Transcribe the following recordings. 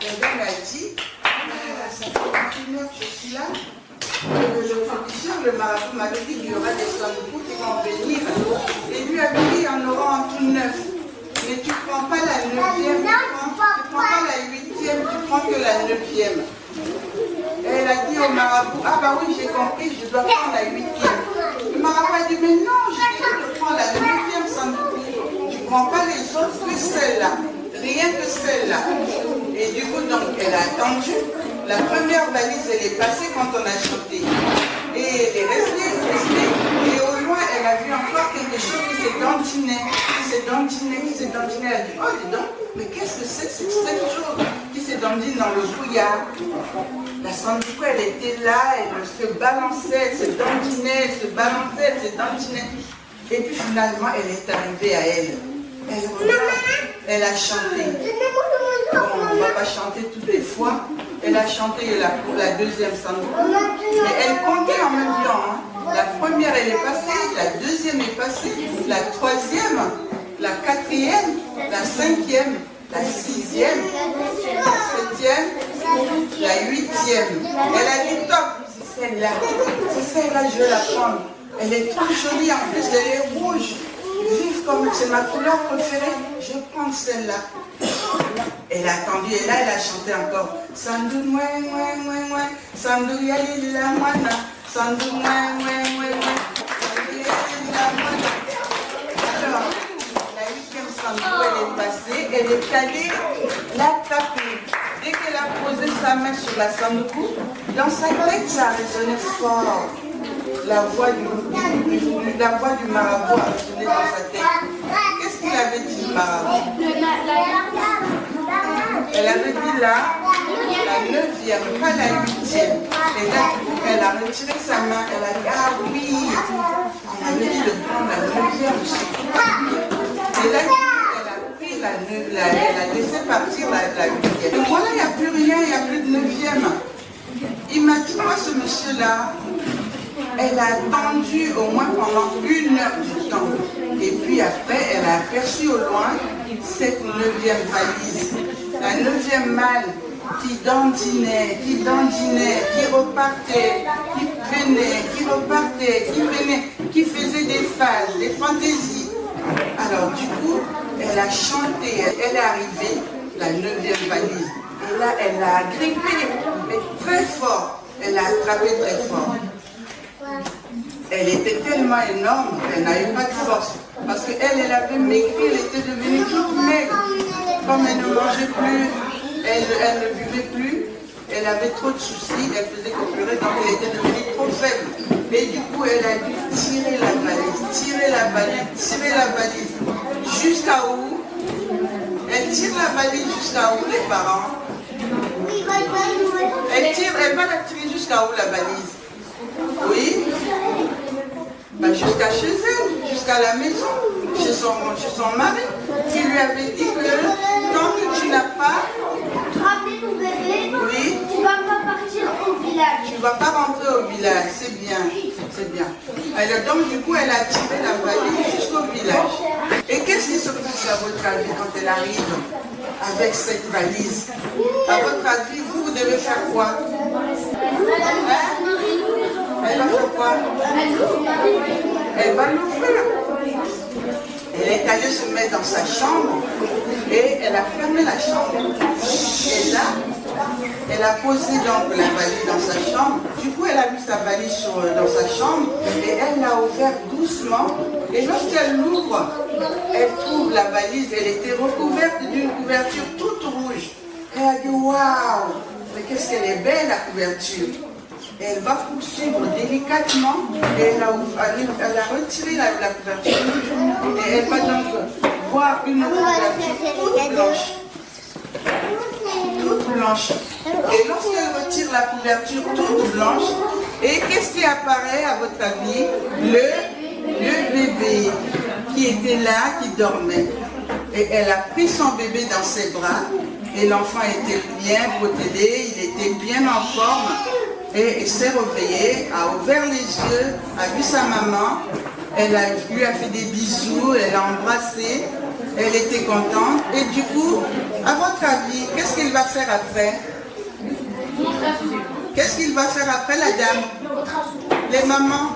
la dame a dit, ça fait 21 heures que je suis là. Le professeur, le marabout m'avait dit qu'il y aura des Sandougou qui vont venir. Et lui avait dit, il y en aura en tout 9. Mais tu ne prends pas la 9e, tu ne prends pas la 8e, tu prends que la 9e. Et elle a dit au marabout, ah bah oui, j'ai compris, je dois prendre la 8e. Le marabout a dit, mais non, je t'ai dit de prendre la 9e Sandougou. Tu ne prends pas les autres que celle-là. Rien que celle-là. Et du coup, donc, elle a attendu. La première valise, elle est passée quand on a chanté. Et elle est restée. Et au loin, elle a vu encore quelque chose qui s'est dandiné. Elle a dit, oh, dis donc, mais qu'est-ce que c'est cette chose qui s'est dandine dans le brouillard? La Sandougou, elle était là, elle se balançait, elle se dandinait, elle se balançait, elle se dandinait. Et puis finalement, elle est arrivée à elle. Elle regarde, elle a chanté. Bon, on ne va pas chanter toutes les fois. Elle a chanté la deuxième Sandougou. Mais elle comptait en même temps. Hein. La première, elle est passée. La deuxième est passée. La troisième, la quatrième, la cinquième, la sixième, la septième, la huitième. Elle a dit top, c'est celle-là. C'est celle-là, je vais la prendre. Elle est trop jolie. En plus, elle est rouge. Vive comme c'est ma couleur préférée. Je prends celle-là. Elle a attendu et là elle a chanté encore. Sandou moué moué moué moué. Sandou yali la moana. Sandou moué moué moué moué. Sandou yali la moana. Alors, la 8e Sandou, elle est passée. Elle est allée la taper. Dès qu'elle a posé sa main sur la Sandougou, dans sa tête ça a résonné fort. La voix du marabout a résonné dans sa tête. Qu'est-ce qu'il avait dit le marabout? Elle avait dit là, la 9e, pas la 8e. Et là, elle a retiré sa main, elle a dit, ah oui, on avait dit de prendre la 9e. Et là, elle a pris la 9e, elle a laissé partir la 8e. Donc voilà, il n'y a plus rien, il n'y a plus de 9e. Il m'a dit, moi, ce monsieur-là, elle a attendu au moins pendant 1 heure du temps. Et puis après, elle a aperçu au loin cette 9e valise. La 9e malle qui dandinait, qui repartait, qui venait, qui repartait, qui venait, qui faisait des phases, des fantaisies. Alors du coup, elle a chanté, elle est arrivée, la 9e valise. Et là, elle a grippé, mais très fort. Elle a attrapé très fort. Elle était tellement énorme qu'elle n'avait pas de force. Parce qu'elle avait maigri, elle était devenue toute maigre. Comme elle ne mangeait plus, elle ne buvait plus, elle avait trop de soucis, elle faisait que pleurer, donc elle était devenue trop faible. Et du coup, elle a dû tirer la valise, jusqu'à où? Elle tire la valise jusqu'à où, les parents? Elle va la tirer jusqu'à où, la valise? Oui, bah jusqu'à chez elle, jusqu'à la maison, chez son mari, qui lui avait dit que tant que tu n'as pas ramené ton bébé, oui, tu ne vas pas partir au village. Tu ne vas pas rentrer au village, c'est bien, c'est bien. Alors donc du coup, elle a tiré la valise jusqu'au village. Et qu'est-ce qui se passe à votre avis quand elle arrive avec cette valise? À votre avis, vous devez faire quoi? Elle va faire quoi? Elle va l'ouvrir. Elle est allée se mettre dans sa chambre et elle a fermé la chambre. Et là, elle a posé donc la valise dans sa chambre. Du coup, elle a mis sa valise dans sa chambre et elle l'a ouverte doucement. Et lorsqu'elle l'ouvre, elle trouve la valise. Elle était recouverte d'une couverture toute rouge. Elle a dit, waouh, mais qu'est-ce qu'elle est belle la couverture. Et elle va poursuivre délicatement et elle a retiré la couverture et elle va donc voir une couverture toute blanche. Toute blanche. Et lorsqu'elle retire la couverture toute blanche, et qu'est-ce qui apparaît à votre avis? Le bébé qui était là, qui dormait. Et elle a pris son bébé dans ses bras et l'enfant était bien protégé, il était bien en forme. Et il s'est réveillé, a ouvert les yeux, a vu sa maman, lui a fait des bisous, elle l'a embrassé. Elle était contente. Et du coup, à votre avis, qu'est-ce qu'elle va faire après? Qu'est-ce qu'il va faire après, la dame? Les mamans,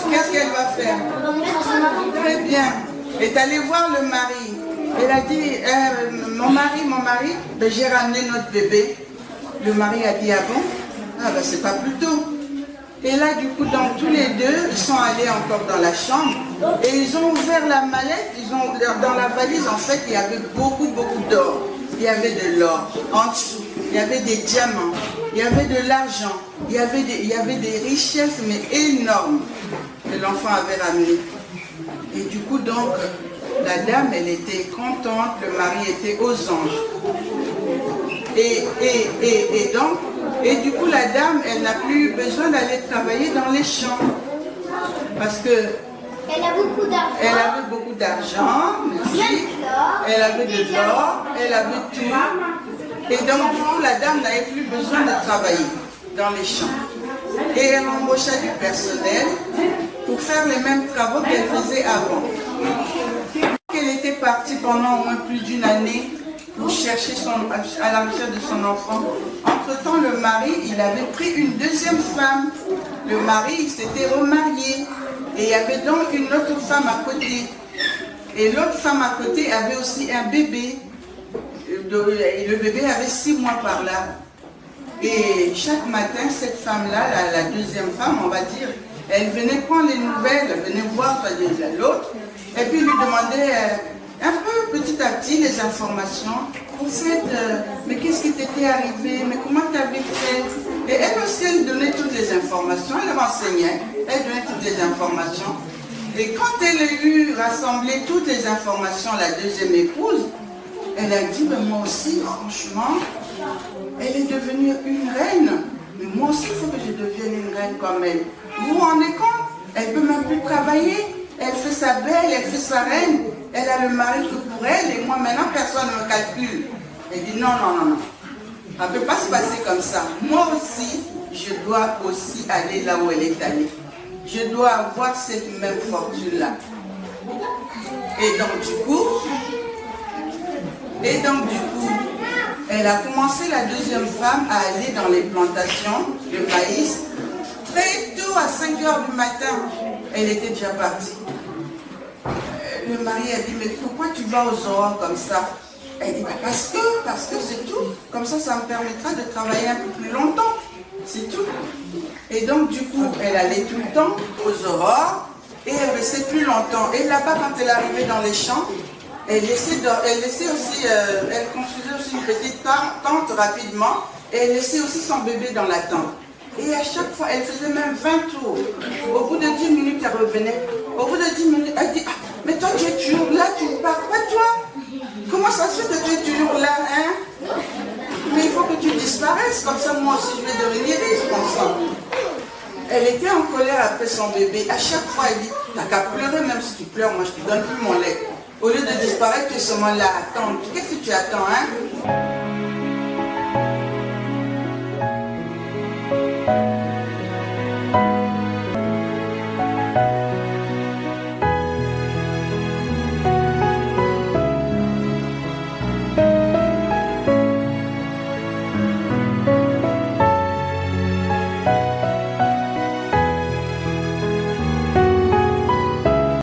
qu'est-ce qu'elle va faire? Très bien. Elle est allée voir le mari. Elle a dit, mon mari, ben, j'ai ramené notre bébé. Le mari a dit, ah bon? Ah ben c'est pas plus tôt. Et là, du coup, donc tous les deux, ils sont allés encore dans la chambre et ils ont ouvert la mallette. Dans la valise, en fait, il y avait beaucoup d'or. Il y avait de l'or en dessous, il y avait des diamants, il y avait de l'argent, il y avait des richesses, mais énormes, que l'enfant avait ramenées. Et du coup, donc, la dame, elle était contente, le mari était aux anges. Et du coup, la dame, elle n'a plus besoin d'aller travailler dans les champs. Parce que elle a beaucoup d'argent. Elle avait beaucoup d'argent, merci. Elle avait de l'or, elle avait tout. Et donc, du coup, la dame n'avait plus besoin de travailler dans les champs. Et elle embaucha du personnel pour faire les mêmes travaux qu'elle faisait avant. Elle était partie pendant au moins plus d'une année pour chercher à la recherche de son enfant. Entre-temps, le mari, il avait pris une deuxième femme. Le mari, il s'était remarié. Et il y avait donc une autre femme à côté. Et l'autre femme à côté avait aussi un bébé. Et le bébé avait 6 mois par là. Et chaque matin, cette femme-là, la deuxième femme, on va dire, elle venait prendre les nouvelles, elle venait voir l'autre. Et puis lui demandait un peu petit à petit les informations. En fait, mais qu'est-ce qui t'était arrivé? Mais comment t'avais fait? Et elle aussi, elle donnait toutes les informations, elle renseignait, elle donnait toutes les informations. Et quand elle a eu rassemblé toutes les informations, la deuxième épouse, elle a dit, ben moi aussi, franchement, elle est devenue une reine. Mais moi aussi, il faut que je devienne une reine comme elle. Vous vous rendez compte? Elle ne peut même plus travailler. Elle fait sa belle, elle fait sa reine. Elle a le mari que pour elle. Et moi, maintenant, personne ne me calcule. Elle dit, non. Ça ne peut pas se passer comme ça. Moi aussi, je dois aussi aller là où elle est allée. Je dois avoir cette même fortune-là. Et donc, du coup, elle a commencé, la deuxième femme, à aller dans les plantations de maïs. Très tôt, à 5 h du matin, elle était déjà partie. Le mari a dit, mais pourquoi tu vas aux aurores comme ça? Elle dit, parce que c'est tout. Comme ça me permettra de travailler un peu plus longtemps. C'est tout. Et donc, du coup, elle allait tout le temps aux aurores et elle restait plus longtemps. Et là-bas, quand elle arrivait dans les champs, elle construisait aussi une petite tente rapidement et elle laissait aussi son bébé dans la tente. Et à chaque fois, elle faisait même 20 tours. Au bout de 10 minutes, elle revenait. Au bout de 10 minutes, elle dit, ah, mais toi, tu es toujours là, tu ne pars pas, toi? Comment ça se fait que tu es toujours là, hein? Mais il faut que tu disparaisses, comme ça, moi aussi, je vais devenir responsable. Elle était en colère après son bébé. À chaque fois, elle dit, t'as qu'à pleurer, même si tu pleures, moi, je ne te donne plus mon lait. Au lieu de disparaître, tu es seulement là, attends. Qu'est-ce que tu attends, hein?